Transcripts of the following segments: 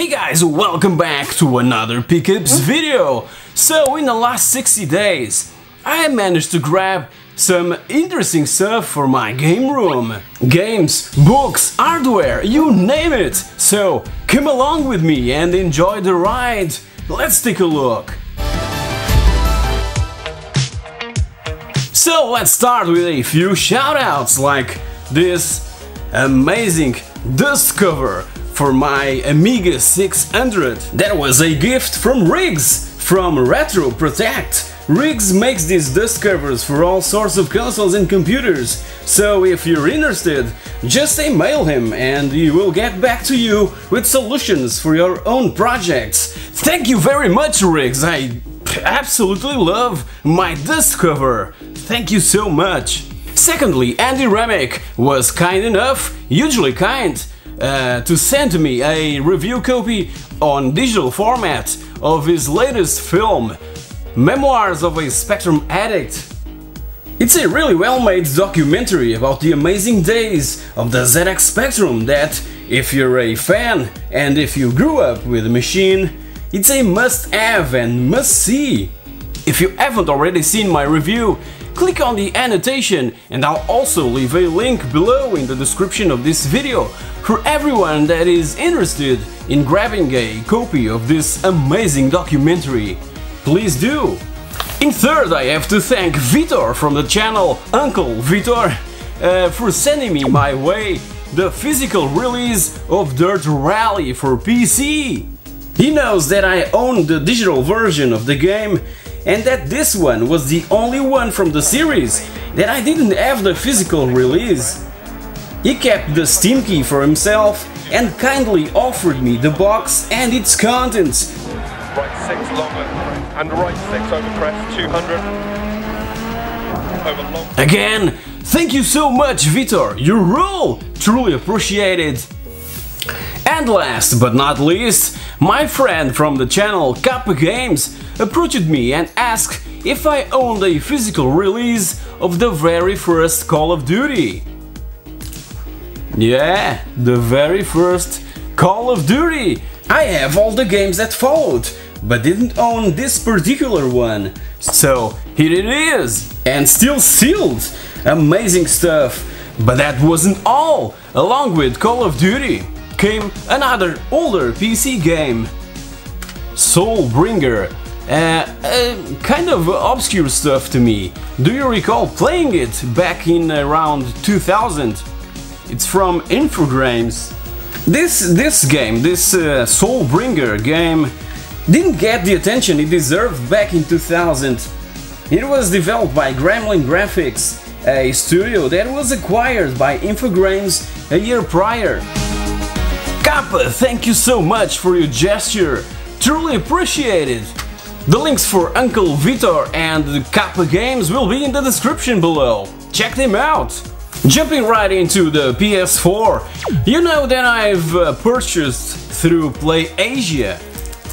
Hey guys, welcome back to another pickups video. So in the last 60 days I managed to grab some interesting stuff for my game room. Games, books, hardware, you name it. So come along with me and enjoy the ride. Let's take a look. So let's start with a few shoutouts, like this amazing dust cover for my Amiga 600. That was a gift from Riggs from Retro Protect. Riggs makes these dust covers for all sorts of consoles and computers, so if you're interested, just email him and he will get back to you with solutions for your own projects. Thank you very much, Riggs. I absolutely love my dust cover. Thank you so much. Secondly, Andy Remick was kind enough, hugely kind, to send me a review copy on digital format of his latest film, Memoirs of a Spectrum Addict. It's a really well-made documentary about the amazing days of the ZX Spectrum that, if you're a fan and if you grew up with the machine, it's a must-have and must-see. If you haven't already seen my review, click on the annotation and I'll also leave a link below in the description of this video for everyone that is interested in grabbing a copy of this amazing documentary. Please do! In third, I have to thank Vitor from the channel Uncle Vitor for sending me my way the physical release of Dirt Rally for PC. He knows that I own the digital version of the game and that this one was the only one from the series that I didn't have the physical release. He kept the Steam key for himself and kindly offered me the box and its contents. Right 6 longer and right 6 over crest 200 over long. Again, thank you so much, Vitor, you rule! Truly appreciated. And last but not least, my friend from the channel Kappa Games approached me and asked if I owned a physical release of the very first Call of Duty. Yeah, the very first Call of Duty! I have all the games that followed, but didn't own this particular one. So here it is, and still sealed. Amazing stuff. But that wasn't all. Along with Call of Duty came another older PC game, Soulbringer. Kind of obscure stuff to me. Do you recall playing it back in around 2000? It's from Infogrames. This game, this Soulbringer game, didn't get the attention it deserved back in 2000. It was developed by Gremlin Graphics, a studio that was acquired by Infogrames a year prior. Kappa, thank you so much for your gesture, truly appreciate it. The links for Uncle Vitor and Kappa Games will be in the description below, check them out. Jumping right into the PS4, you know that I've purchased through PlayAsia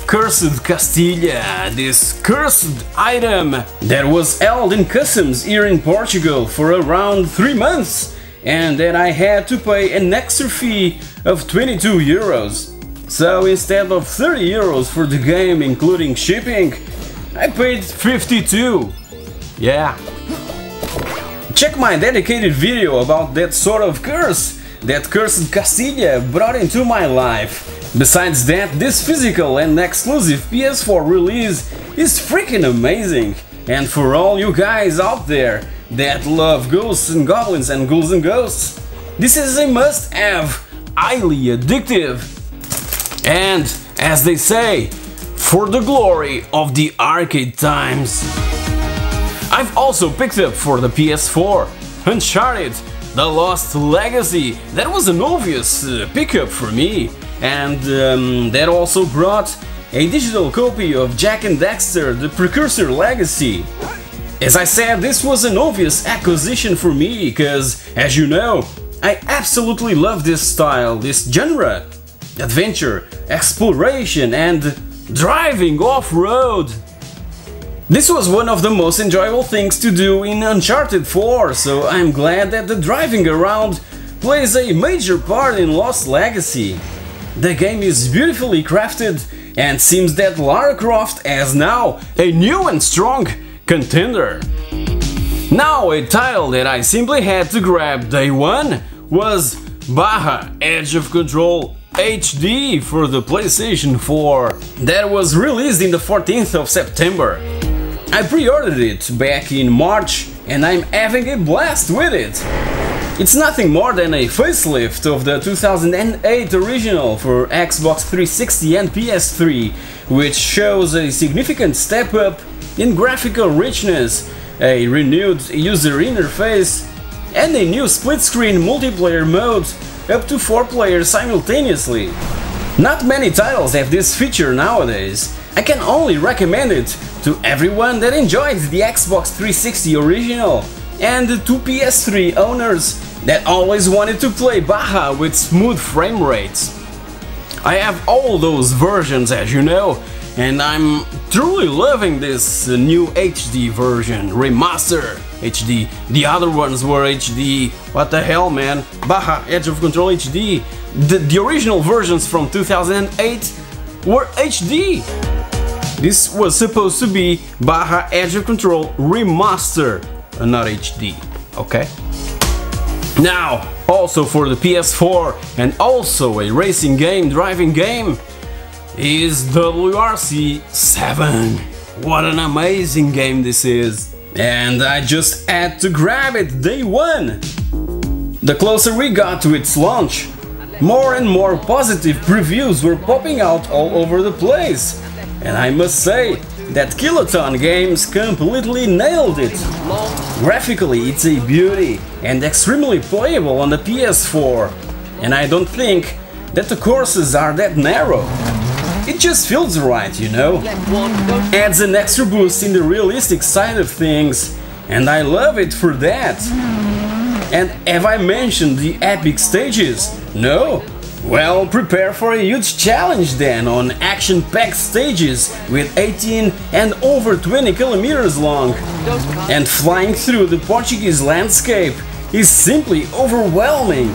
Cursed Castilla, this cursed item that was held in customs here in Portugal for around 3 months and that I had to pay an extra fee of 22 euros. So instead of 30 euros for the game including shipping, I paid 52. Yeah. Check my dedicated video about that sort of curse that Cursed Castilla brought into my life. Besides that, this physical and exclusive PS4 release is freaking amazing. And for all you guys out there that love ghosts and goblins and ghouls and ghosts, this is a must-have, highly addictive. And, as they say, for the glory of the arcade times. I've also picked up for the PS4 Uncharted: The Lost Legacy. That was an obvious pickup for me, and that also brought a digital copy of Jak and Daxter: The Precursor Legacy. As I said, this was an obvious acquisition for me, because, as you know, I absolutely love this style, this genre. Adventure, exploration and driving off-road. This was one of the most enjoyable things to do in Uncharted 4, so I'm glad that the driving around plays a major part in Lost Legacy. The game is beautifully crafted and seems that Lara Croft is now a new and strong contender. Now, a title that I simply had to grab day one was Baja Edge of Control HD for the PlayStation 4. That was released in the 14th of September. I pre-ordered it back in March and I'm having a blast with it. It's nothing more than a facelift of the 2008 original for Xbox 360 and PS3, which shows a significant step up in graphical richness, a renewed user interface, and a new split-screen multiplayer mode up to 4 players simultaneously. Not many titles have this feature nowadays. I can only recommend it to everyone that enjoyed the Xbox 360 original and to PS3 owners that always wanted to play Baja with smooth frame rates. I have all those versions, as you know, and I'm truly loving this new HD version, Remaster HD. The other ones were HD, what the hell, man, Baja Edge of Control HD. The original versions from 2008 were HD. This was supposed to be Baja Edge of Control Remaster, not HD, okay? Now, also for the PS4 and also a racing game, driving game, is WRC 7. What an amazing game this is! And I just had to grab it day one! The closer we got to its launch, more and more positive previews were popping out all over the place. And I must say that Kiloton Games completely nailed it. Graphically, it's a beauty and extremely playable on the PS4. And I don't think that the courses are that narrow. It just feels right, you know? Adds an extra boost in the realistic side of things, and I love it for that. And have I mentioned the epic stages? No? Well, prepare for a huge challenge then on action-packed stages with 18 and over 20 kilometers long. And flying through the Portuguese landscape is simply overwhelming.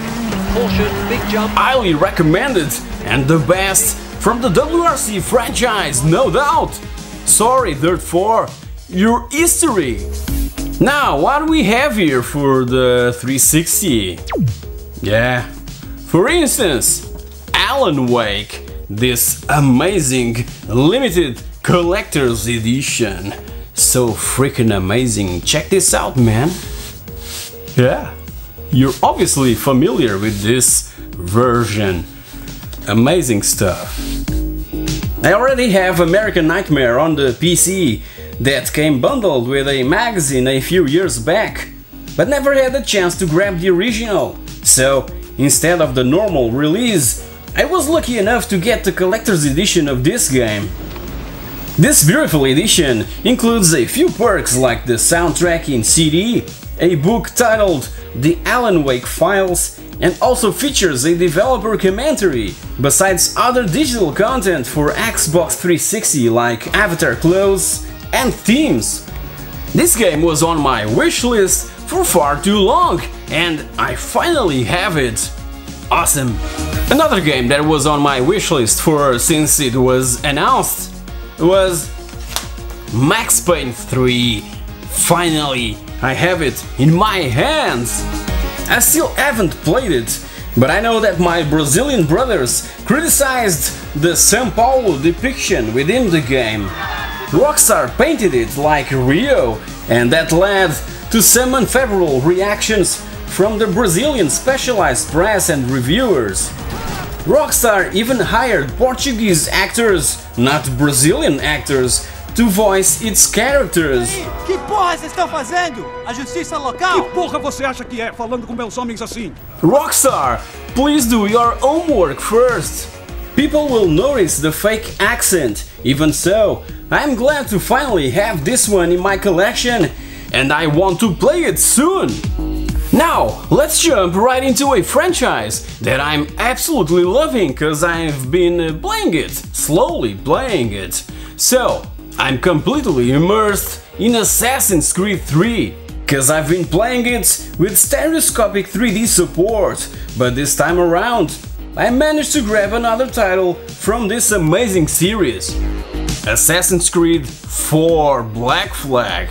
Highly recommended and the best from the WRC franchise, no doubt. Sorry, Dirt 4, your history. Now, what do we have here for the 360? Yeah. For instance, Alan Wake, this amazing limited collector's edition. So freaking amazing. Check this out, man. Yeah, you're obviously familiar with this version. Amazing stuff. I already have American Nightmare on the PC that came bundled with a magazine a few years back, but never had a chance to grab the original. So instead of the normal release, I was lucky enough to get the collector's edition of this game. This beautiful edition includes a few perks like the soundtrack in CD, a book titled The Alan Wake Files, and also features a developer commentary, besides other digital content for Xbox 360 like avatar clothes and themes. This game was on my wish list for far too long, and I finally have it. Awesome! Another game that was on my wishlist since it was announced was Max Payne 3. Finally, I have it in my hands! I still haven't played it, but I know that my Brazilian brothers criticized the São Paulo depiction within the game. Rockstar painted it like Rio, and that led to some unfavorable reactions from the Brazilian specialized press and reviewers. Rockstar even hired Portuguese actors, not Brazilian actors, to voice its characters. Que porra vocês estão fazendo? A justiça local? Que porra você acha que é, falando com meus homens assim? Rockstar, please do your homework first. People will notice the fake accent. Even so, I'm glad to finally have this one in my collection, and I want to play it soon. Now, let's jump right into a franchise that I'm absolutely loving because I've been playing it, slowly playing it. So, I'm completely immersed in Assassin's Creed 3, because I've been playing it with stereoscopic 3D support, but this time around I managed to grab another title from this amazing series. Assassin's Creed 4 Black Flag.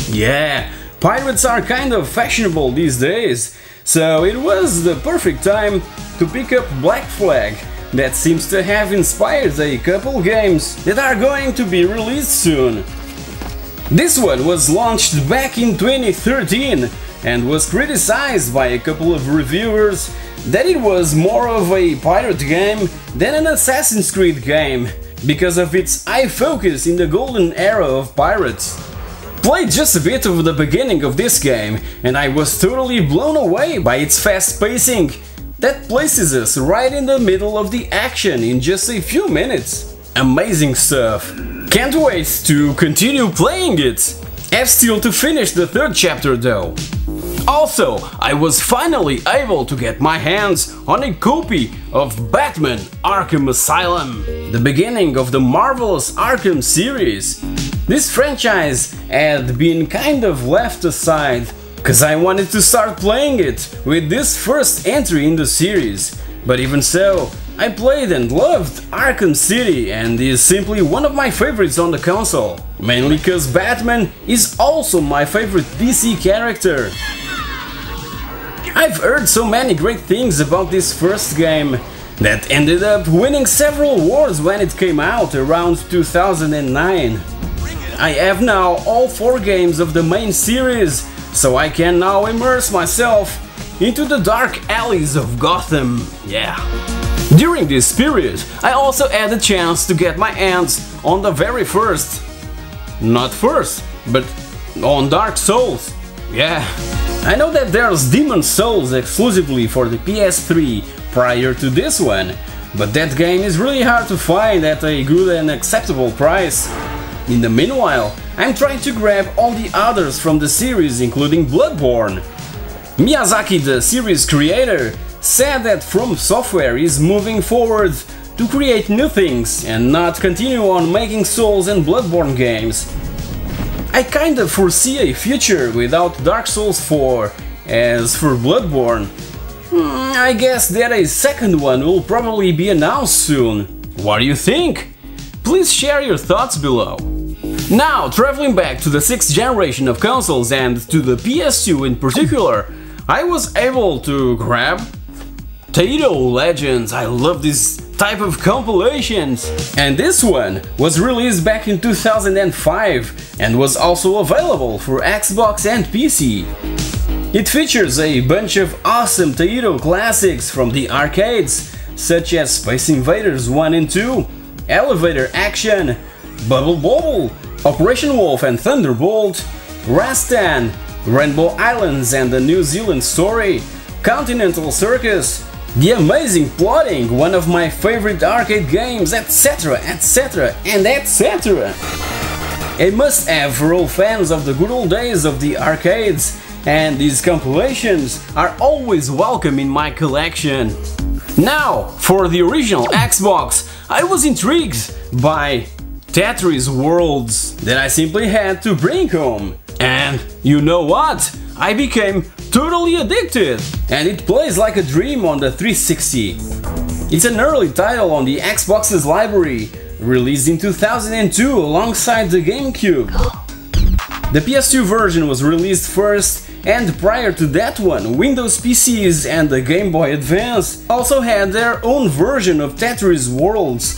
Yeah, pirates are kind of fashionable these days, so it was the perfect time to pick up Black Flag. That seems to have inspired a couple games that are going to be released soon. This one was launched back in 2013 and was criticized by a couple of reviewers that it was more of a pirate game than an Assassin's Creed game because of its high focus in the golden era of pirates. Played just a bit of the beginning of this game and I was totally blown away by its fast pacing that places us right in the middle of the action in just a few minutes. Amazing stuff. Can't wait to continue playing it. Have still to finish the third chapter though. Also, I was finally able to get my hands on a copy of Batman Arkham Asylum, the beginning of the marvelous Arkham series. This franchise had been kind of left aside, cause I wanted to start playing it with this first entry in the series, but even so, I played and loved Arkham City and is simply one of my favorites on the console, mainly cause Batman is also my favorite DC character. I've heard so many great things about this first game that ended up winning several awards when it came out around 2009. I have now all 4 games of the main series, so I can now immerse myself into the dark alleys of Gotham, yeah. During this period, I also had the chance to get my hands on the very first, not first, but on Dark Souls, yeah. I know that there's Demon Souls exclusively for the PS3 prior to this one, but that game is really hard to find at a good and acceptable price. In the meanwhile, I'm trying to grab all the others from the series, including Bloodborne. Miyazaki, the series creator, said that From Software is moving forward to create new things and not continue on making Souls and Bloodborne games. I kinda foresee a future without Dark Souls 4. As for Bloodborne, I guess that a second one will probably be announced soon. What do you think? Please share your thoughts below. Now, traveling back to the 6th generation of consoles and to the PS2 in particular, I was able to grab Taito Legends. I love this type of compilations. And this one was released back in 2005 and was also available for Xbox and PC. It features a bunch of awesome Taito classics from the arcades, such as Space Invaders 1 and 2, Elevator Action, Bubble Bobble, Operation Wolf and Thunderbolt, Rastan, Rainbow Islands and the New Zealand Story, Continental Circus, The Amazing Plotting, one of my favorite arcade games, etc, etc and etc. A must-have for all fans of the good old days of the arcades, and these compilations are always welcome in my collection. Now, for the original Xbox, I was intrigued by Tetris Worlds that I simply had to bring home. And you know what? I became totally addicted, and it plays like a dream on the 360. It's an early title on the Xbox's library, released in 2002 alongside the GameCube. The PS2 version was released first, and prior to that one, Windows PCs and the Game Boy Advance also had their own version of Tetris Worlds.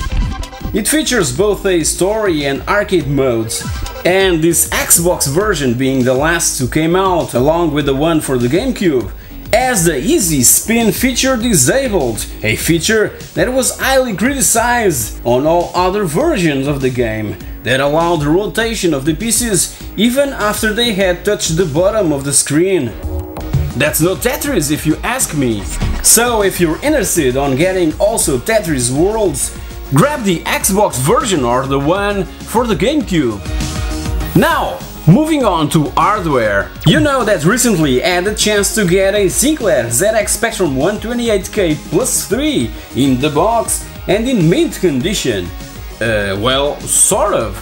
It features both a story and arcade modes, and this Xbox version, being the last to came out along with the one for the GameCube, has the Easy Spin feature disabled, a feature that was highly criticized on all other versions of the game, that allowed the rotation of the pieces even after they had touched the bottom of the screen. That's no Tetris if you ask me. So if you're interested on getting also Tetris Worlds, grab the Xbox version or the one for the GameCube. Now, moving on to hardware. You know that recently I had a chance to get a Sinclair ZX Spectrum 128K Plus 3 in the box and in mint condition. Well, sort of.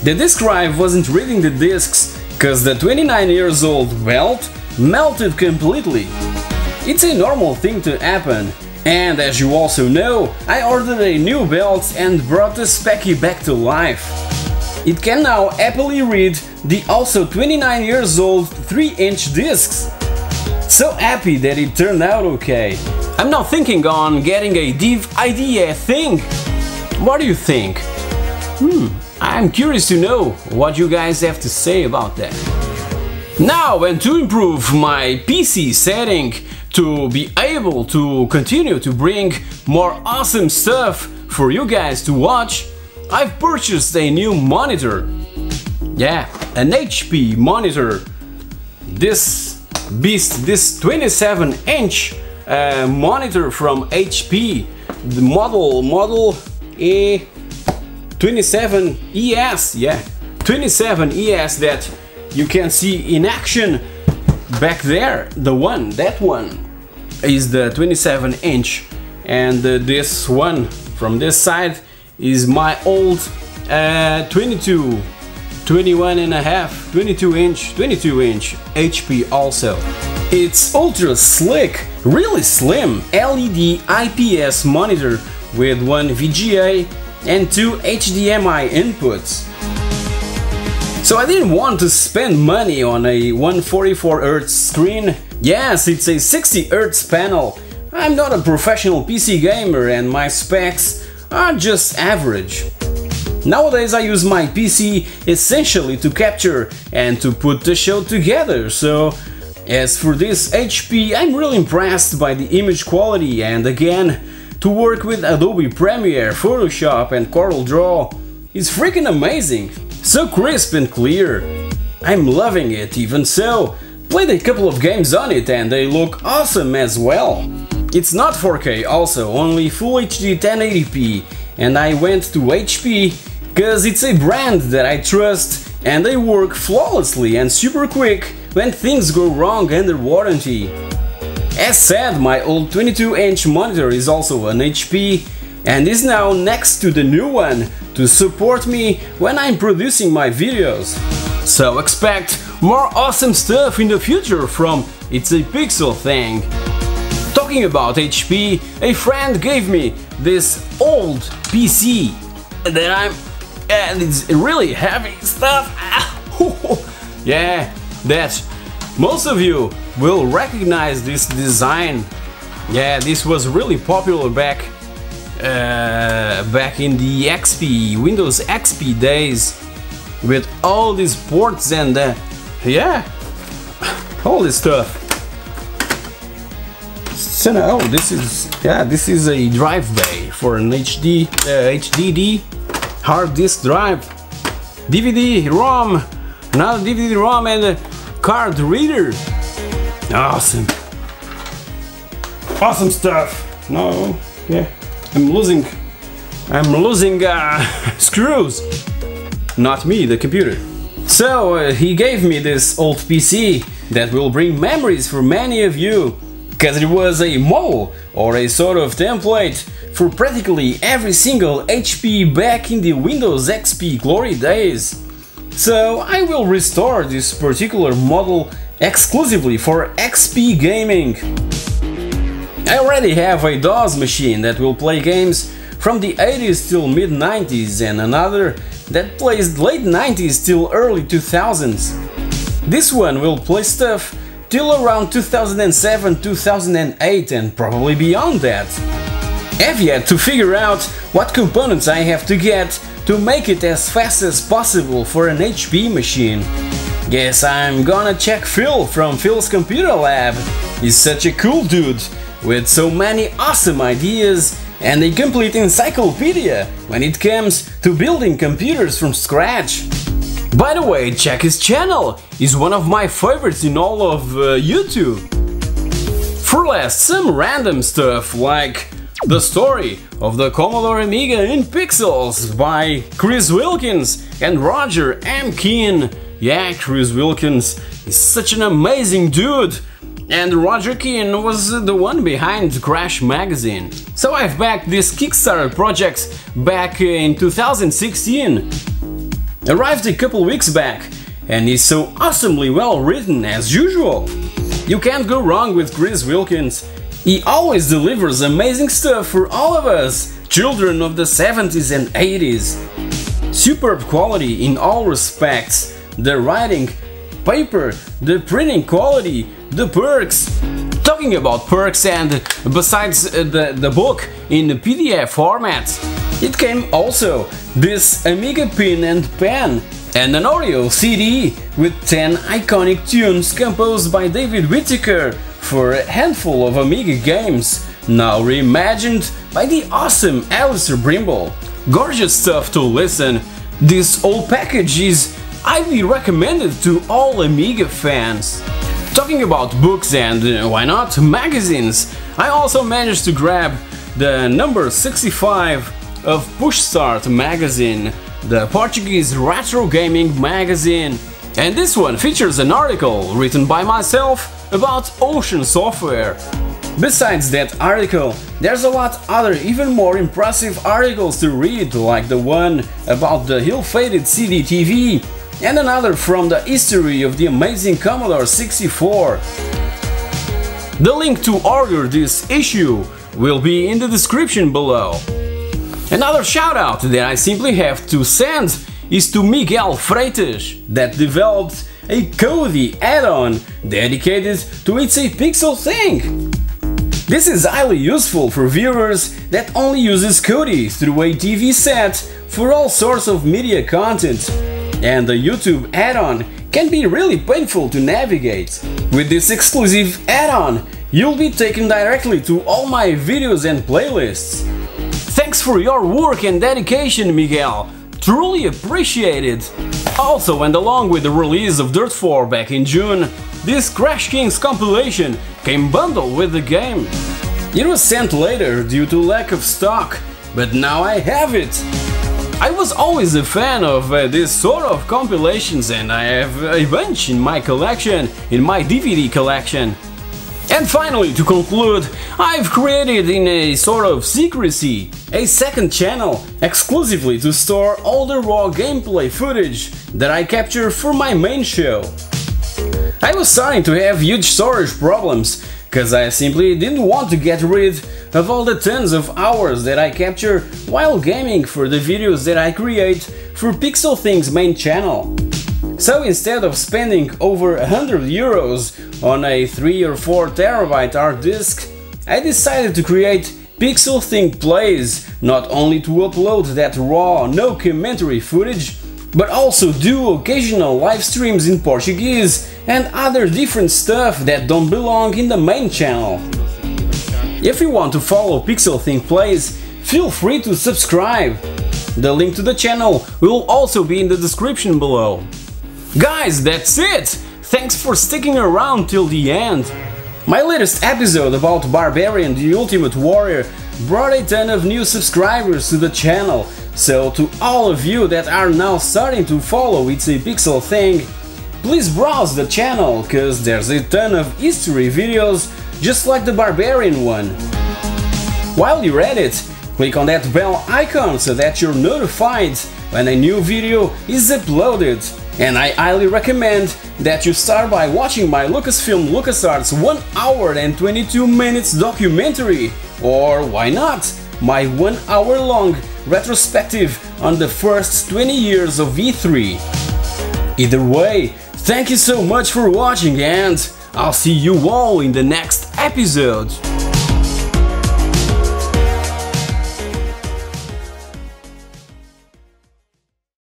The disk drive wasn't reading the discs cause the 29 years old belt melted completely. It's a normal thing to happen, And as you also know, I ordered a new belt and brought the Specky back to life. It can now happily read the also 29 years old 3-inch discs. So happy that it turned out okay. I'm now thinking on getting a div IDE thing. What do you think? I'm curious to know what you guys have to say about that. Now, and to improve my PC setting to be able to continue to bring more awesome stuff for you guys to watch, I've purchased a new monitor. Yeah, an HP monitor. This beast, this 27-inch monitor from HP, the model A27ES, yeah, 27ES that you can see in action back there. That one is the 27-inch, and this one from this side is my old 22 inch HP also. It's ultra slick, really slim LED IPS monitor with one VGA and 2 HDMI inputs. So I didn't want to spend money on a 144Hz screen. Yes, it's a 60Hz panel. I'm not a professional PC gamer and my specs are just average. Nowadays I use my PC essentially to capture and to put the show together, so as for this HP, I'm really impressed by the image quality, and again, to work with Adobe Premiere, Photoshop and CorelDRAW is freaking amazing. So crisp and clear. I'm loving it. Even so, played a couple of games on it and they look awesome as well. It's not 4K also, only Full HD 1080p, and I went to HP because it's a brand that I trust and they work flawlessly and super quick when things go wrong under warranty. As said, my old 22-inch monitor is also an HP and is now next to the new one to support me when I'm producing my videos. So expect more awesome stuff in the future from itsaPIXELthing. Talking about HP, a friend gave me this old PC and it's really heavy stuff. Yeah, that most of you will recognize this design. Yeah, this was really popular back in the XP, Windows XP days, with all these ports and yeah, all this stuff. So now this is a drive bay for an HDD hard disk drive, DVD-ROM, another DVD-ROM and a card reader. Awesome stuff. No, yeah, I'm losing screws. Not me, the computer. So he gave me this old PC that will bring memories for many of you, because it was a model or a sort of template for practically every single HP back in the Windows XP glory days. So I will restore this particular model exclusively for XP gaming. I already have a DOS machine that will play games from the 80s till mid-90s and another that plays late 90s till early 2000s. This one will play stuff till around 2007, 2008 and probably beyond that. I've yet to figure out what components I have to get to make it as fast as possible for an HP machine. Guess I'm gonna check Phil from Phil's Computer Lab. He's such a cool dude with so many awesome ideas and a complete encyclopedia when it comes to building computers from scratch. By the way, check his channel, he's one of my favorites in all of YouTube. For last, some random stuff like the story of the Commodore Amiga in pixels by Chris Wilkins and Roger M. Keane. Yeah, Chris Wilkins is such an amazing dude. And Roger Keane was the one behind Crash magazine. So I've backed this Kickstarter project back in 2016. Arrived a couple weeks back and is so awesomely well written as usual. You can't go wrong with Chris Wilkins. He always delivers amazing stuff for all of us, children of the 70s and 80s. Superb quality in all respects, the writing, paper, the printing quality, the perks. Talking about perks, and besides the book in PDF format, it came also this Amiga pin and pen and an audio CD with 10 iconic tunes composed by David Whittaker for a handful of Amiga games, now reimagined by the awesome Alistair Brimble. Gorgeous stuff to listen. This whole package is highly recommended to all Amiga fans. Talking about books and, why not, magazines, I also managed to grab the number 65 of Push Start magazine, the Portuguese Retrogaming magazine. And this one features an article written by myself about Ocean software. Besides that article, there's a lot other even more impressive articles to read, like the one about the ill-fated CD-TV and another from the history of the amazing Commodore 64. The link to order this issue will be in the description below. Another shoutout that I simply have to send is to Miguel Freitas, that developed a Kodi add-on dedicated to itsaPIXELthing. This is highly useful for viewers that only uses Kodi through a TV set for all sorts of media content, and the YouTube add-on can be really painful to navigate. With this exclusive add-on, you'll be taken directly to all my videos and playlists. Thanks for your work and dedication, Miguel, truly appreciate it. Also, and along with the release of Dirt 4 back in June, this Crash Kings compilation came bundled with the game. It was sent later due to lack of stock, but now I have it. I was always a fan of this sort of compilations, and I have a bunch in my collection, in my DVD collection. And finally, to conclude, I've created in a sort of secrecy a second channel exclusively to store all the raw gameplay footage that I capture for my main show. I was starting to have huge storage problems, cause I simply didn't want to get rid of all the tons of hours that I capture while gaming for the videos that I create for PixelThing's main channel. So instead of spending over 100 euros on a 3 or 4 terabyte hard disk, I decided to create PixelThing Plays, not only to upload that raw, no commentary footage, but also do occasional live streams in Portuguese and other different stuff that don't belong in the main channel. If you want to follow PixelThing Plays, feel free to subscribe. The link to the channel will also be in the description below. Guys, that's it! Thanks for sticking around till the end. My latest episode about Barbarian the Ultimate Warrior brought a ton of new subscribers to the channel, so to all of you that are now starting to follow itsaPIXELthing, please browse the channel, cause there's a ton of history videos just like the Barbarian one. While you're at it, click on that bell icon so that you're notified when a new video is uploaded. And I highly recommend that you start by watching my Lucasfilm LucasArts 1 hour and 22 minutes documentary, or why not, my 1 hour long retrospective on the first 20 years of E3. Either way, thank you so much for watching, and I'll see you all in the next episode.